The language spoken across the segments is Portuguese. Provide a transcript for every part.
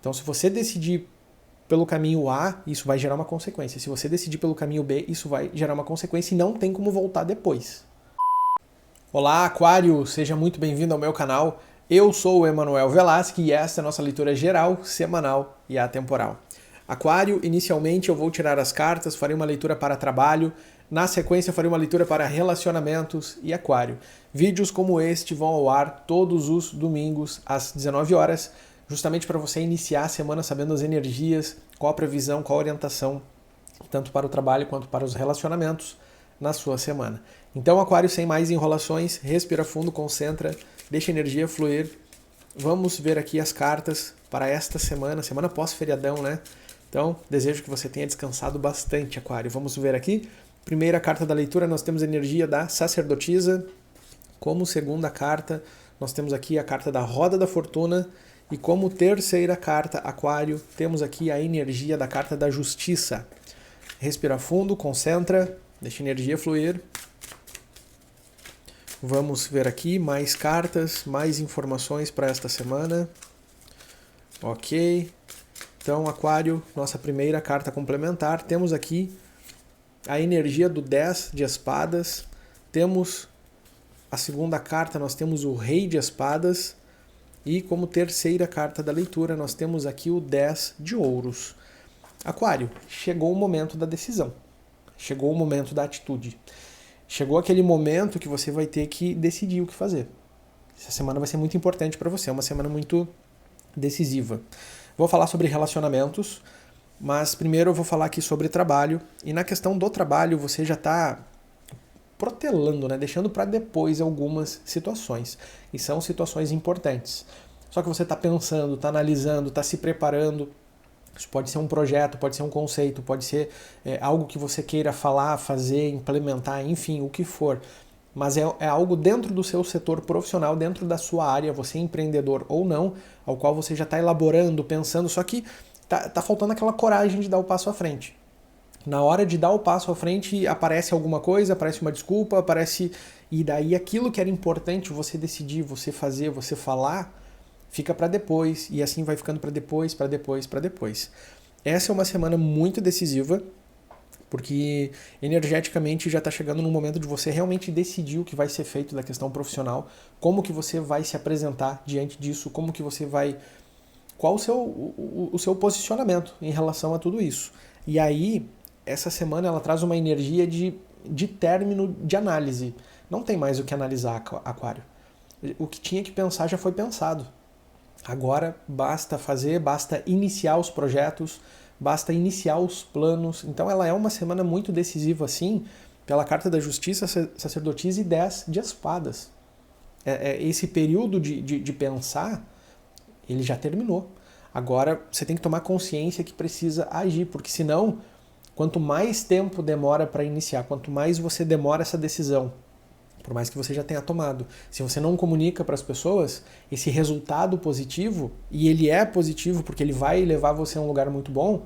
Então, se você decidir pelo caminho A, isso vai gerar uma consequência. Se você decidir pelo caminho B, isso vai gerar uma consequência e não tem como voltar depois. Olá, Aquário! Seja muito bem-vindo ao meu canal. Eu sou o Emanuel Velasque e esta é a nossa leitura geral, semanal e atemporal. Aquário, inicialmente eu vou tirar as cartas, farei uma leitura para trabalho, na sequência farei uma leitura para relacionamentos e Aquário. Vídeos como este vão ao ar todos os domingos às 19 horas, justamente para você iniciar a semana sabendo as energias, qual a previsão, qual a orientação, tanto para o trabalho quanto para os relacionamentos na sua semana. Então, Aquário, sem mais enrolações, respira fundo, concentra, deixa a energia fluir. Vamos ver aqui as cartas para esta semana, semana pós-feriadão, né? Então, desejo que você tenha descansado bastante, Aquário. Vamos ver aqui. Primeira carta da leitura, nós temos a energia da sacerdotisa. Como segunda carta, nós temos aqui a carta da roda da fortuna. E como terceira carta, Aquário, temos aqui a energia da carta da justiça. Respira fundo, concentra, deixa a energia fluir. Vamos ver aqui mais cartas, mais informações para esta semana. Ok. Então, Aquário, nossa primeira carta complementar. Temos aqui a energia do 10 de espadas. Temos a segunda carta, nós temos o rei de espadas. E como terceira carta da leitura, nós temos aqui o 10 de ouros. Aquário, chegou o momento da decisão. Chegou o momento da atitude. Chegou aquele momento que você vai ter que decidir o que fazer. Essa semana vai ser muito importante para você, é uma semana muito decisiva. Vou falar sobre relacionamentos, mas primeiro eu vou falar aqui sobre trabalho. E na questão do trabalho, você já está protelando, né? Deixando para depois algumas situações. E são situações importantes. Só que você está pensando, está analisando, está se preparando. Isso pode ser um projeto, pode ser um conceito, pode ser algo que você queira falar, fazer, implementar, enfim, o que for. Mas é algo dentro do seu setor profissional, dentro da sua área, você é empreendedor ou não, ao qual você já está elaborando, pensando, só que tá faltando aquela coragem de dar o passo à frente. Na hora de dar o passo à frente, aparece alguma coisa, aparece uma desculpa, aparece... E daí aquilo que era importante você decidir, você fazer, você falar, fica para depois, e assim vai ficando para depois, para depois, para depois. Essa é uma semana muito decisiva, porque energeticamente já está chegando no momento de você realmente decidir o que vai ser feito da questão profissional, como que você vai se apresentar diante disso, como que você vai... Qual o seu posicionamento em relação a tudo isso. E aí, essa semana ela traz uma energia de término de análise. Não tem mais o que analisar, Aquário. O que tinha que pensar já foi pensado. Agora basta fazer, basta iniciar os projetos, basta iniciar os planos. Então ela é uma semana muito decisiva assim, pela carta da justiça, sacerdotisa e 10 de espadas. Esse período de pensar, ele já terminou. Agora você tem que tomar consciência que precisa agir, porque senão, quanto mais tempo demora para iniciar, quanto mais você demora essa decisão, por mais que você já tenha tomado, se você não comunica para as pessoas, esse resultado positivo, e ele é positivo porque ele vai levar você a um lugar muito bom,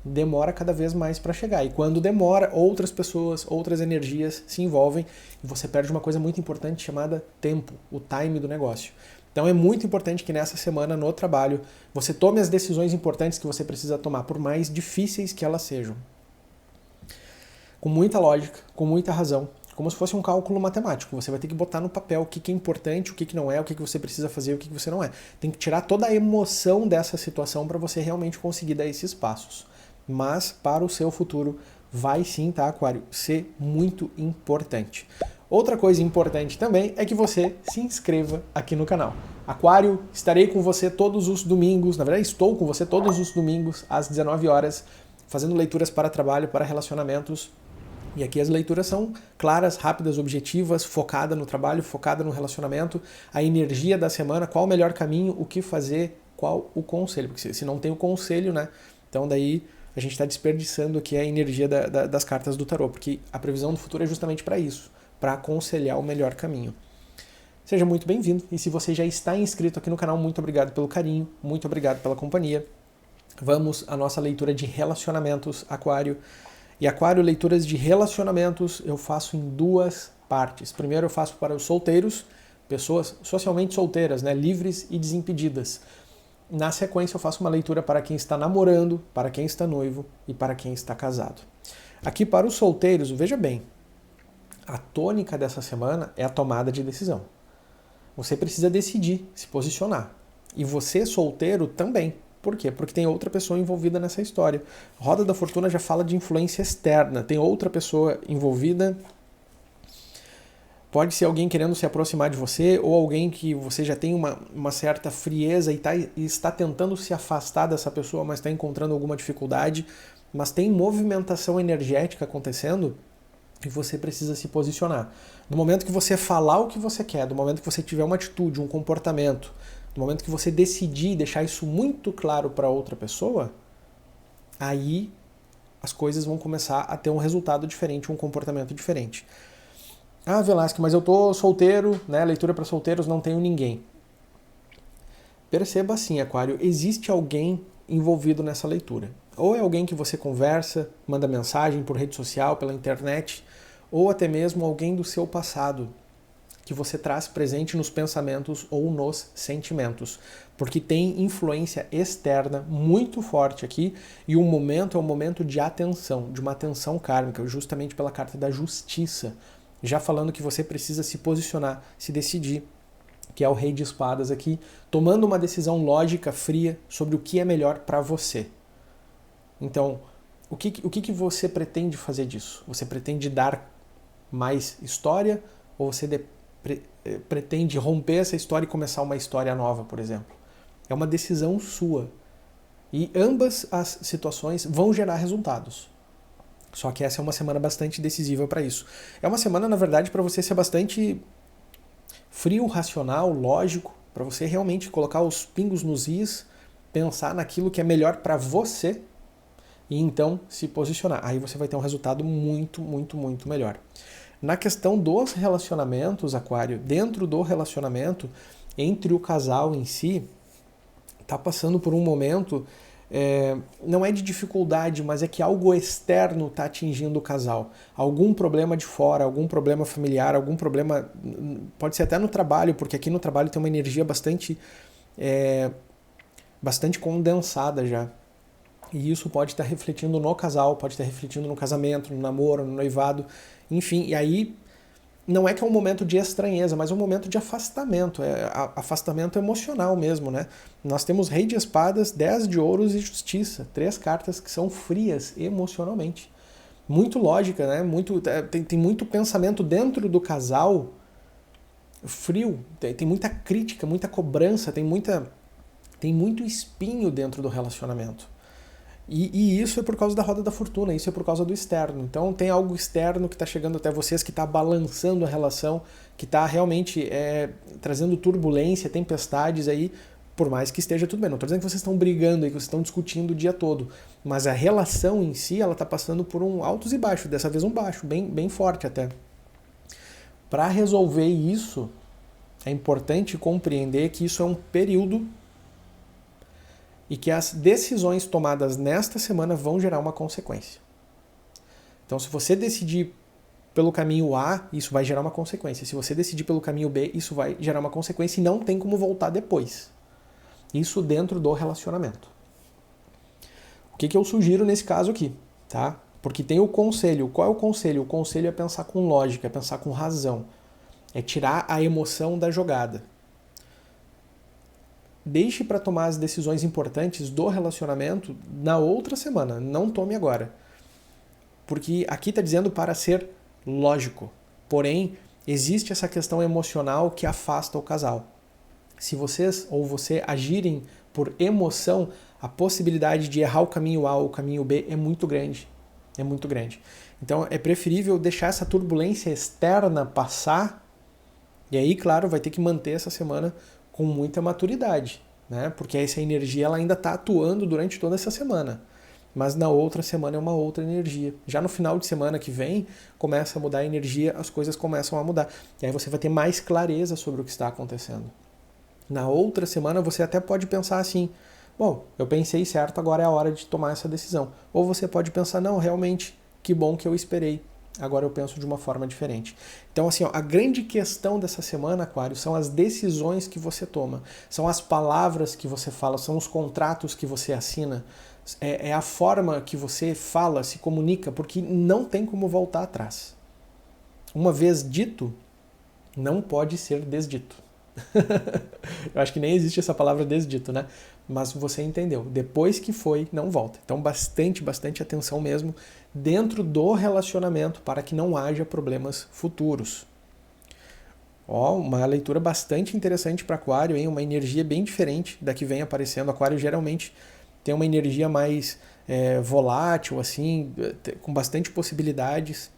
demora cada vez mais para chegar. E quando demora, outras pessoas, outras energias se envolvem e você perde uma coisa muito importante chamada tempo, o time do negócio. Então é muito importante que nessa semana no trabalho você tome as decisões importantes que você precisa tomar, por mais difíceis que elas sejam. Com muita lógica, com muita razão, como se fosse um cálculo matemático. Você vai ter que botar no papel o que é importante, o que não é, o que você precisa fazer, o que você não é. Tem que tirar toda a emoção dessa situação para você realmente conseguir dar esses passos. Mas para o seu futuro vai sim, tá, Aquário, ser muito importante. Outra coisa importante também é que você se inscreva aqui no canal. Aquário, estarei com você todos os domingos, na verdade estou com você todos os domingos às 19 horas, fazendo leituras para trabalho, para relacionamentos. E aqui as leituras são claras, rápidas, objetivas, focada no trabalho, focada no relacionamento, a energia da semana, qual o melhor caminho, o que fazer, qual o conselho. Porque se não tem o conselho, né? Então daí a gente está desperdiçando aqui a energia das cartas do tarô, porque a previsão do futuro é justamente para isso, para aconselhar o melhor caminho. Seja muito bem-vindo, e se você já está inscrito aqui no canal, muito obrigado pelo carinho, muito obrigado pela companhia. Vamos à nossa leitura de relacionamentos, Aquário. E Aquário, leituras de relacionamentos eu faço em duas partes. Primeiro eu faço para os solteiros, pessoas socialmente solteiras, né, livres e desimpedidas. Na sequência eu faço uma leitura para quem está namorando, para quem está noivo e para quem está casado. Aqui para os solteiros, veja bem, a tônica dessa semana é a tomada de decisão. Você precisa decidir, se posicionar. E você, solteiro, também. Por quê? Porque tem outra pessoa envolvida nessa história. A Roda da Fortuna já fala de influência externa. Tem outra pessoa envolvida. Pode ser alguém querendo se aproximar de você ou alguém que você já tem uma certa frieza e está tentando se afastar dessa pessoa, mas está encontrando alguma dificuldade. Mas tem movimentação energética acontecendo e você precisa se posicionar. No momento que você falar o que você quer, no momento que você tiver uma atitude, um comportamento, no momento que você decidir deixar isso muito claro para outra pessoa, aí as coisas vão começar a ter um resultado diferente, um comportamento diferente. Ah, Velasco, mas eu tô solteiro, né? Leitura para solteiros, não tenho ninguém. Perceba assim, Aquário, existe alguém envolvido nessa leitura. Ou é alguém que você conversa, manda mensagem por rede social, pela internet, ou até mesmo alguém do seu passado, que você traz presente nos pensamentos ou nos sentimentos, porque tem influência externa muito forte aqui e o momento é um momento de atenção, de uma atenção kármica, justamente pela carta da justiça, já falando que você precisa se posicionar, se decidir, que é o Rei de Espadas aqui, tomando uma decisão lógica, fria, sobre o que é melhor para você. Então, o que você pretende fazer disso? Você pretende dar mais história ou você pretende romper essa história e começar uma história nova, por exemplo? É uma decisão sua. E ambas as situações vão gerar resultados. Só que essa é uma semana bastante decisiva para isso. É uma semana, na verdade, para você ser bastante frio, racional, lógico, para você realmente colocar os pingos nos is, pensar naquilo que é melhor para você e então se posicionar. Aí você vai ter um resultado muito, muito, muito melhor. Na questão dos relacionamentos, Aquário, dentro do relacionamento, entre o casal em si, está passando por um momento, não é de dificuldade, mas é que algo externo está atingindo o casal. Algum problema de fora, algum problema familiar, algum problema, pode ser até no trabalho, porque aqui no trabalho tem uma energia bastante condensada já. E isso pode estar refletindo no casal, pode estar refletindo no casamento, no namoro, no noivado, enfim. E aí não é que é um momento de estranheza, mas é um momento de afastamento, afastamento emocional mesmo, né? Nós temos Rei de Espadas, 10 de Ouros e Justiça, 3 cartas que são frias emocionalmente. Muito lógica, né? Tem muito pensamento dentro do casal frio, tem muita crítica, muita cobrança, tem muito espinho dentro do relacionamento. E isso é por causa da Roda da Fortuna, isso é por causa do externo. Então tem algo externo que está chegando até vocês, que está balançando a relação, que está realmente trazendo turbulência, tempestades aí, por mais que esteja tudo bem. Não estou dizendo que vocês estão brigando e que vocês estão discutindo o dia todo, mas a relação em si, ela está passando por um altos e baixos, dessa vez um baixo, bem forte até. Para resolver isso, é importante compreender que isso é um período e que as decisões tomadas nesta semana vão gerar uma consequência. Então, se você decidir pelo caminho A, isso vai gerar uma consequência. Se você decidir pelo caminho B, isso vai gerar uma consequência e não tem como voltar depois. Isso dentro do relacionamento. O que eu sugiro nesse caso aqui, tá? Porque tem o conselho. Qual é o conselho? O conselho é pensar com lógica, é pensar com razão. É tirar a emoção da jogada. Deixe para tomar as decisões importantes do relacionamento na outra semana, não tome agora. Porque aqui está dizendo para ser lógico. Porém, existe essa questão emocional que afasta o casal. Se vocês ou você agirem por emoção, a possibilidade de errar o caminho A ou o caminho B é muito grande. É muito grande. Então é preferível deixar essa turbulência externa passar. E aí, claro, vai ter que manter essa semana com muita maturidade, né? Porque essa energia ela ainda está atuando durante toda essa semana. Mas na outra semana é uma outra energia. Já no final de semana que vem, começa a mudar a energia, as coisas começam a mudar. E aí você vai ter mais clareza sobre o que está acontecendo. Na outra semana você até pode pensar assim, bom, eu pensei certo, agora é a hora de tomar essa decisão. Ou você pode pensar, não, realmente, que bom que eu esperei. agora eu penso de uma forma diferente. Então, assim, ó, a grande questão dessa semana, Aquário, são as decisões que você toma, são as palavras que você fala, são os contratos que você assina, é a forma que você fala, se comunica, porque não tem como voltar atrás. Uma vez dito, não pode ser desdito. Eu acho que nem existe essa palavra desdito, né? Mas você entendeu. Depois que foi, não volta. Então, bastante atenção mesmo dentro do relacionamento para que não haja problemas futuros. Ó, uma leitura bastante interessante para Aquário, hein? Uma energia bem diferente da que vem aparecendo. Aquário geralmente tem uma energia mais volátil, assim, com bastante possibilidades.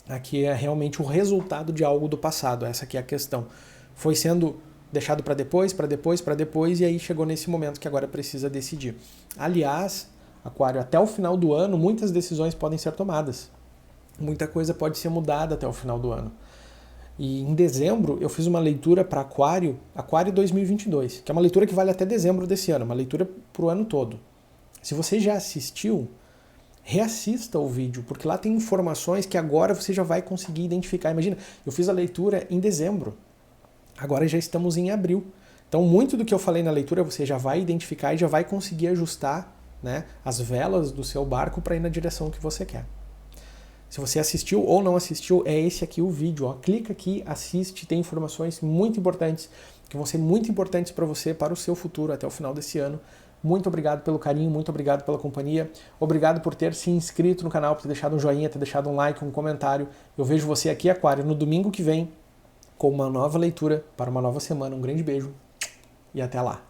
Aqui é realmente o resultado de algo do passado. Essa aqui é a questão. Foi sendo deixado para depois, e aí chegou nesse momento que agora precisa decidir. Aliás, Aquário, até o final do ano, muitas decisões podem ser tomadas. Muita coisa pode ser mudada até o final do ano. E em dezembro eu fiz uma leitura para Aquário 2022, que é uma leitura que vale até dezembro desse ano, uma leitura para o ano todo. Se você já assistiu, reassista o vídeo, porque lá tem informações que agora você já vai conseguir identificar. Imagina, eu fiz a leitura em dezembro, agora já estamos em abril. Então, muito do que eu falei na leitura você já vai identificar e já vai conseguir ajustar, né, as velas do seu barco para ir na direção que você quer. Se você assistiu ou não assistiu, é esse aqui o vídeo. Ó. Clica aqui, assiste, tem informações muito importantes, que vão ser muito importantes para você, para o seu futuro até o final desse ano. Muito obrigado pelo carinho, muito obrigado pela companhia. Obrigado por ter se inscrito no canal, por ter deixado um joinha, ter deixado um like, um comentário. Eu vejo você aqui, Aquário, no domingo que vem, com uma nova leitura para uma nova semana. Um grande beijo e até lá.